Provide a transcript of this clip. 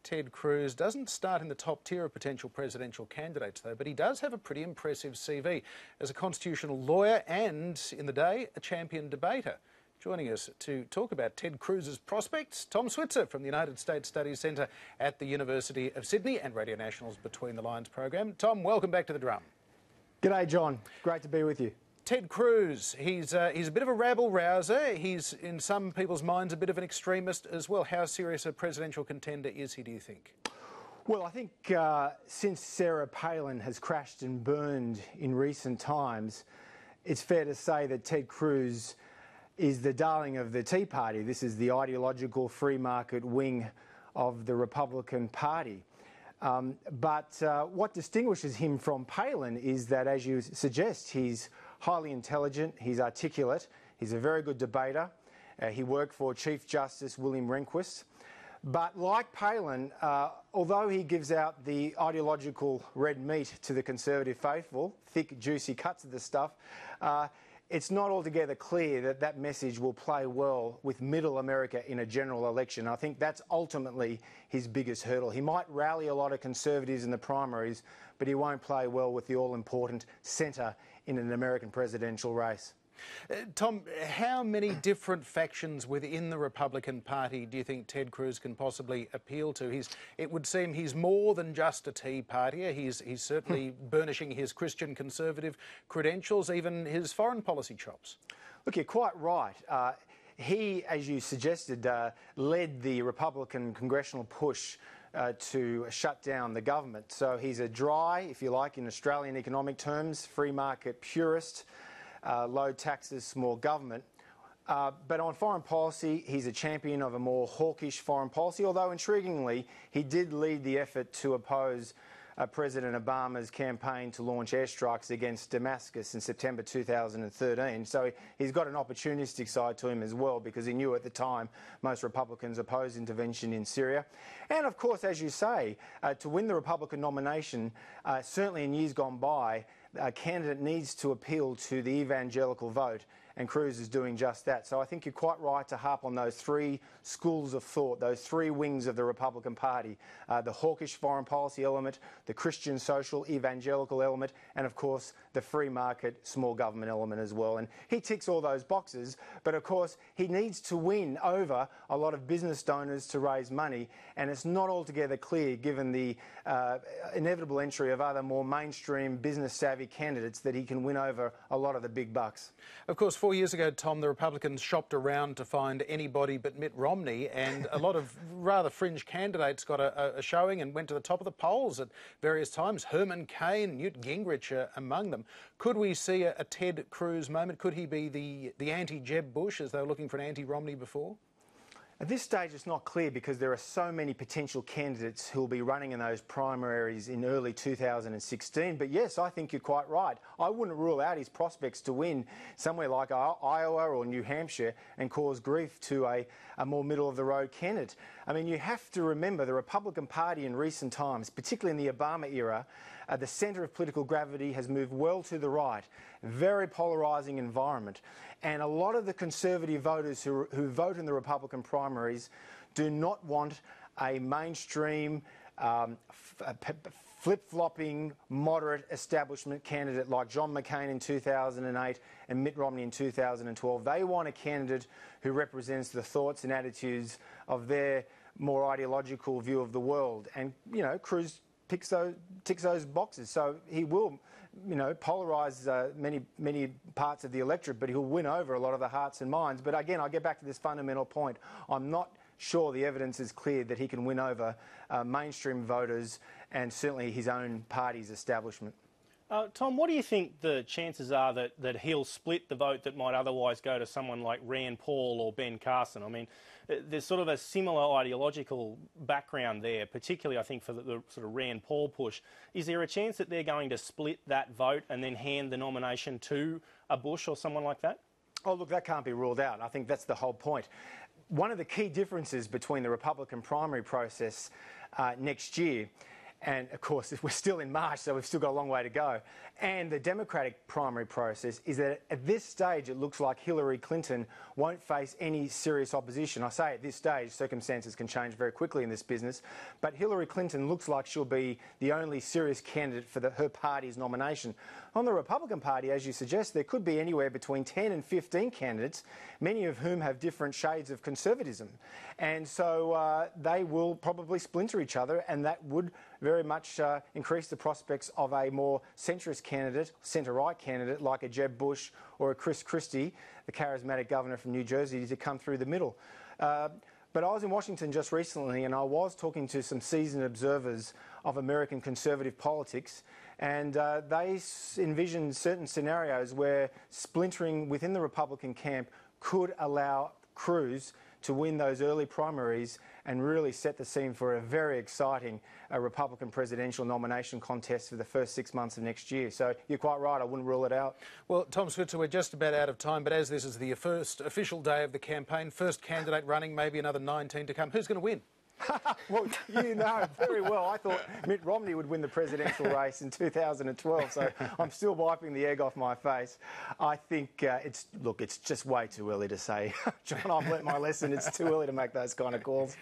Ted Cruz doesn't start in the top tier of potential presidential candidates, though, but he does have a pretty impressive CV as a constitutional lawyer and, in the day, a champion debater. Joining us to talk about Ted Cruz's prospects, Tom Switzer from the United States Studies Centre at the University of Sydney and Radio National's Between the Lines program. Tom, welcome back to the drum. G'day, John. Great to be with you. Ted Cruz, he's a bit of a rabble-rouser. He's, in some people's minds, a bit of an extremist as well. How serious a presidential contender is he, do you think? Well, I think since Sarah Palin has crashed and burned in recent times, it's fair to say that Ted Cruz is the darling of the Tea Party. This is the ideological free market wing of the Republican Party. But what distinguishes him from Palin is that, as you suggest, he's highly intelligent, he's articulate, he's a very good debater. He worked for Chief Justice William Rehnquist. But like Palin, although he gives out the ideological red meat to the Conservative faithful, thick, juicy cuts of the stuff, it's not altogether clear that that message will play well with Middle America in a general election. I think that's ultimately his biggest hurdle. He might rally a lot of Conservatives in the primaries, but he won't play well with the all-important centre in an American presidential race. Tom, how many different factions within the Republican Party do you think Ted Cruz can possibly appeal to? It would seem he's more than just a Tea Partier. He's certainly burnishing his Christian conservative credentials, even his foreign policy chops. Look, you're quite right. He, as you suggested, led the Republican congressional push to shut down the government. So he's a dry, if you like, in Australian economic terms, free market purist. Low taxes, small government. But on foreign policy, he's a champion of a more hawkish foreign policy, although intriguingly, he did lead the effort to oppose President Obama's campaign to launch airstrikes against Damascus in September 2013. So he's got an opportunistic side to him as well, because he knew at the time most Republicans opposed intervention in Syria. And of course, as you say, to win the Republican nomination, certainly in years gone by, a candidate needs to appeal to the evangelical vote, and Cruz is doing just that. So I think you're quite right to harp on those three schools of thought, those three wings of the Republican Party, the hawkish foreign policy element, the Christian social evangelical element, and of course the free market small government element as well. And he ticks all those boxes, but of course he needs to win over a lot of business donors to raise money, and it's not altogether clear, given the inevitable entry of other more mainstream business savvy candidates, that he can win over a lot of the big bucks. Of course, 4 years ago, Tom, the Republicans shopped around to find anybody but Mitt Romney, and a lot of rather fringe candidates got a showing and went to the top of the polls at various times. Herman Cain, Newt Gingrich among them. Could we see a Ted Cruz moment? Could he be the anti-Jeb Bush, as they were looking for an anti-Romney before? At this stage, it's not clear, because there are so many potential candidates who will be running in those primaries in early 2016. But yes, I think you're quite right. I wouldn't rule out his prospects to win somewhere like Iowa or New Hampshire and cause grief to a more middle-of-the-road candidate. I mean, you have to remember the Republican Party in recent times, particularly in the Obama era, the centre of political gravity has moved well to the right. Very polarising environment. And a lot of the conservative voters who vote in the Republican primaries do not want a mainstream, flip-flopping, moderate establishment candidate like John McCain in 2008 and Mitt Romney in 2012. They want a candidate who represents the thoughts and attitudes of their more ideological view of the world. And, you know, Cruz ticks those boxes. So he will, you know, polarise many parts of the electorate, but he'll win over a lot of the hearts and minds. But again, I get back to this fundamental point. I'm not sure the evidence is clear that he can win over mainstream voters and certainly his own party's establishment. Tom, what do you think the chances are that he'll split the vote that might otherwise go to someone like Rand Paul or Ben Carson? I mean, there's sort of a similar ideological background there, particularly, I think, for the sort of Rand Paul push. Is there a chance that they're going to split that vote and then hand the nomination to a Bush or someone like that? Oh, look, that can't be ruled out. I think that's the whole point. One of the key differences between the Republican primary process next year and of course we're still in March, so we've still got a long way to go. And the Democratic primary process is that at this stage it looks like Hillary Clinton won't face any serious opposition. I say at this stage, circumstances can change very quickly in this business, but Hillary Clinton looks like she'll be the only serious candidate for her party's nomination. On the Republican Party, as you suggest, there could be anywhere between 10 and 15 candidates, many of whom have different shades of conservatism. And so they will probably splinter each other, and that would very much increase the prospects of a more centrist candidate, centre-right candidate like a Jeb Bush or a Chris Christie, the charismatic governor from New Jersey, to come through the middle. But I was in Washington just recently, and I was talking to some seasoned observers of American conservative politics, and they envisioned certain scenarios where splintering within the Republican camp could allow Cruz to win those early primaries and really set the scene for a very exciting Republican presidential nomination contest for the first 6 months of next year. So you're quite right, I wouldn't rule it out. Well, Tom Switzer, we're just about out of time, but as this is the first official day of the campaign, first candidate running, maybe another 19 to come, who's going to win? Well, you know very well. I thought Mitt Romney would win the presidential race in 2012, so I'm still wiping the egg off my face. I think it's just way too early to say. John, I've learnt my lesson. It's too early to make those kind of calls.